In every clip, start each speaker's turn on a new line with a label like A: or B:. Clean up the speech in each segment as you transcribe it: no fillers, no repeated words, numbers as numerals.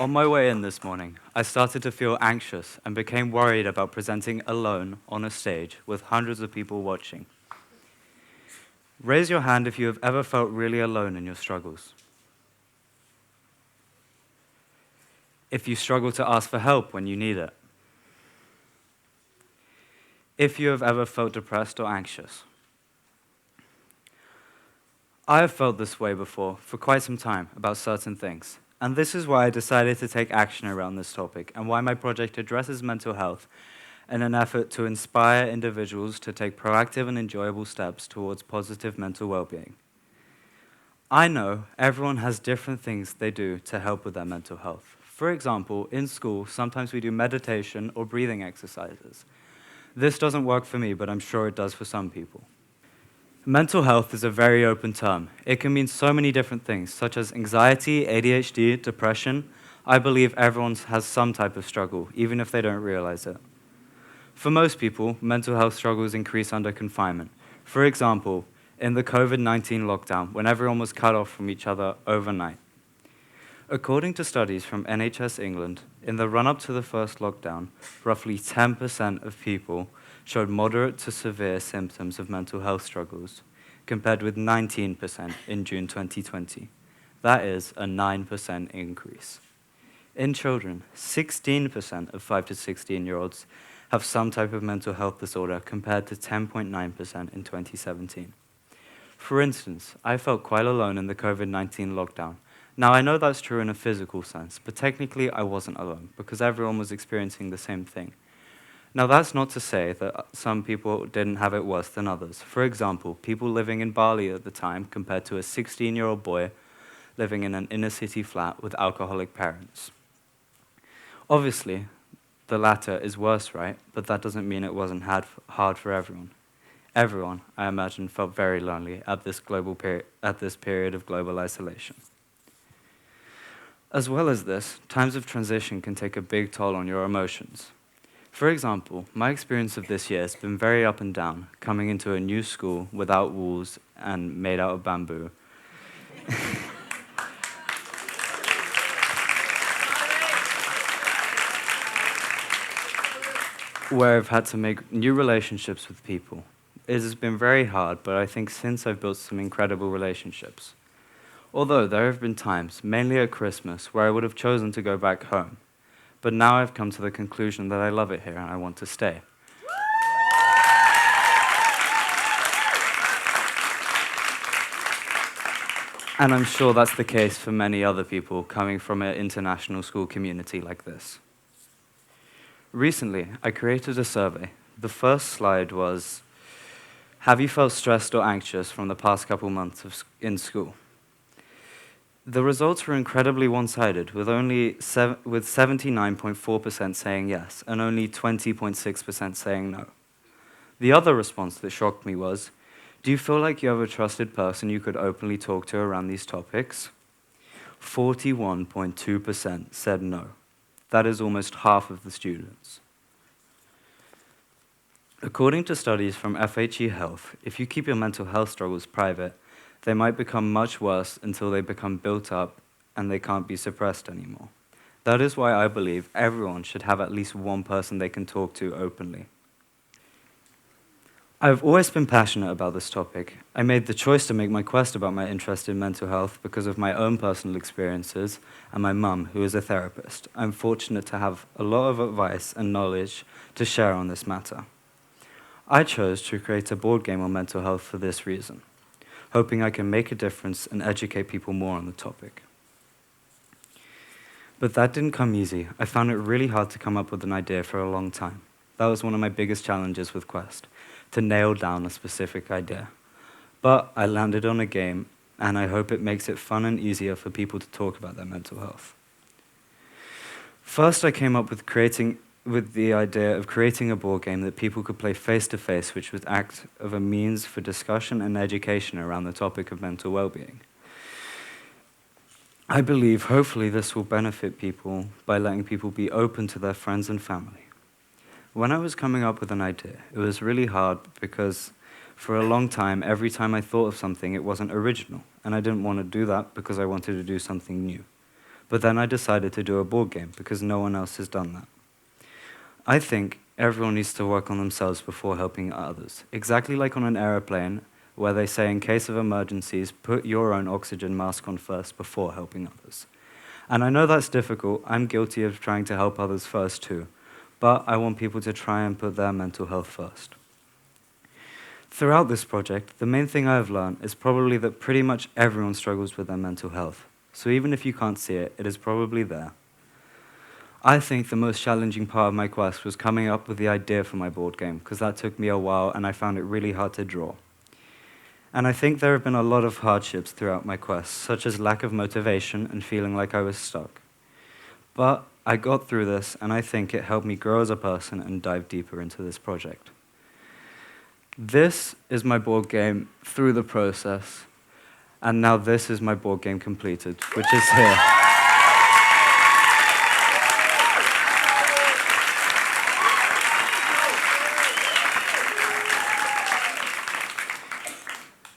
A: On my way in this morning, I started to feel anxious and became worried about presenting alone on a stage with hundreds of people watching. Raise your hand if you have ever felt really alone in your struggles. If you struggle to ask for help when you need it. If you have ever felt depressed or anxious. I have felt this way before for quite some time about certain things, and this is why I decided to take action around this topic and why my project addresses mental health in an effort to inspire individuals to take proactive and enjoyable steps towards positive mental well-being. I know everyone has different things they do to help with their mental health. For example, in school, sometimes we do meditation or breathing exercises. This doesn't work for me, but I'm sure it does for some people. Mental health is a very open term. It can mean so many different things, such as anxiety, ADHD, depression. I believe everyone has some type of struggle, even if they don't realize it. For most people, mental health struggles increase under confinement. For example, in the COVID-19 lockdown, when everyone was cut off from each other overnight. According to studies from NHS England, in the run-up to the first lockdown, roughly 10% of people showed moderate to severe symptoms of mental health struggles, compared with 19% in June 2020. That is a 9% increase. In children, 16% of 5 to 16-year-olds have some type of mental health disorder, compared to 10.9% in 2017. For instance, I felt quite alone in the COVID-19 lockdown. Now, I know that's true in a physical sense, but technically I wasn't alone, because everyone was experiencing the same thing. Now, that's not to say that some people didn't have it worse than others. For example, people living in Bali at the time compared to a 16-year-old boy living in an inner-city flat with alcoholic parents. Obviously, the latter is worse, right? But that doesn't mean it wasn't hard for everyone. Everyone, I imagine, felt very lonely at this period of global isolation. As well as this, times of transition can take a big toll on your emotions. For example, my experience of this year has been very up and down, coming into a new school without walls and made out of bamboo. Where I've had to make new relationships with people. It has been very hard, but I think since I've built some incredible relationships. Although there have been times, mainly at Christmas, where I would have chosen to go back home. But now I've come to the conclusion that I love it here and I want to stay. And I'm sure that's the case for many other people coming from an international school community like this. Recently, I created a survey. The first slide was, have you felt stressed or anxious from the past couple months in school? The results were incredibly one-sided, with 79.4% saying yes, and only 20.6% saying no. The other response that shocked me was, do you feel like you have a trusted person you could openly talk to around these topics? 41.2% said no. That is almost half of the students. According to studies from FHE Health, if you keep your mental health struggles private, they might become much worse until they become built up and they can't be suppressed anymore. That is why I believe everyone should have at least one person they can talk to openly. I've always been passionate about this topic. I made the choice to make my quest about my interest in mental health because of my own personal experiences and my mum, who is a therapist. I'm fortunate to have a lot of advice and knowledge to share on this matter. I chose to create a board game on mental health for this reason, hoping I can make a difference and educate people more on the topic. But that didn't come easy. I found it really hard to come up with an idea for a long time. That was one of my biggest challenges with Quest, to nail down a specific idea. But I landed on a game, and I hope it makes it fun and easier for people to talk about their mental health. First, I came up with the idea of creating a board game that people could play face-to-face, which would act as a means for discussion and education around the topic of mental well-being. I believe, hopefully, this will benefit people by letting people be open to their friends and family. When I was coming up with an idea, it was really hard because for a long time, every time I thought of something, it wasn't original, and I didn't want to do that because I wanted to do something new. But then I decided to do a board game because no one else has done that. I think everyone needs to work on themselves before helping others. Exactly like on an aeroplane, where they say in case of emergencies, put your own oxygen mask on first before helping others. And I know that's difficult. I'm guilty of trying to help others first too. But I want people to try and put their mental health first. Throughout this project, the main thing I've learned is probably that pretty much everyone struggles with their mental health. So even if you can't see it, it is probably there. I think the most challenging part of my quest was coming up with the idea for my board game, because that took me a while and I found it really hard to draw. And I think there have been a lot of hardships throughout my quest, such as lack of motivation and feeling like I was stuck. But I got through this, and I think it helped me grow as a person and dive deeper into this project. This is my board game through the process, and now this is my board game completed, which is here.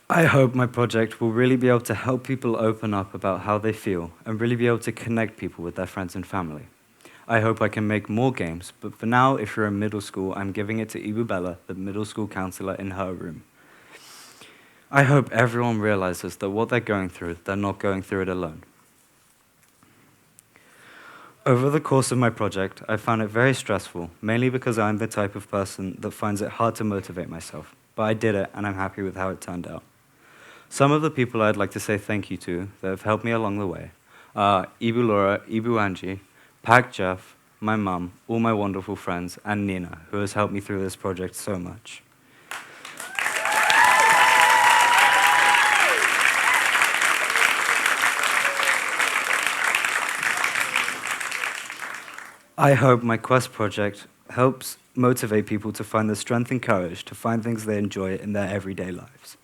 A: I hope my project will really be able to help people open up about how they feel and really be able to connect people with their friends and family. I hope I can make more games, but for now, if you're in middle school, I'm giving it to Ibubella, the middle school counselor, in her room. I hope everyone realizes that what they're going through, they're not going through it alone. Over the course of my project, I found it very stressful, mainly because I'm the type of person that finds it hard to motivate myself, but I did it, and I'm happy with how it turned out. Some of the people I'd like to say thank you to that have helped me along the way are Ibu Laura, Ibu Angie, Pak Jeff, my mum, all my wonderful friends, and Nina, who has helped me through this project so much. I hope my Quest project helps motivate people to find the strength and courage to find things they enjoy in their everyday lives.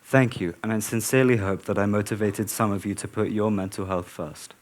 A: Thank you, and I sincerely hope that I motivated some of you to put your mental health first.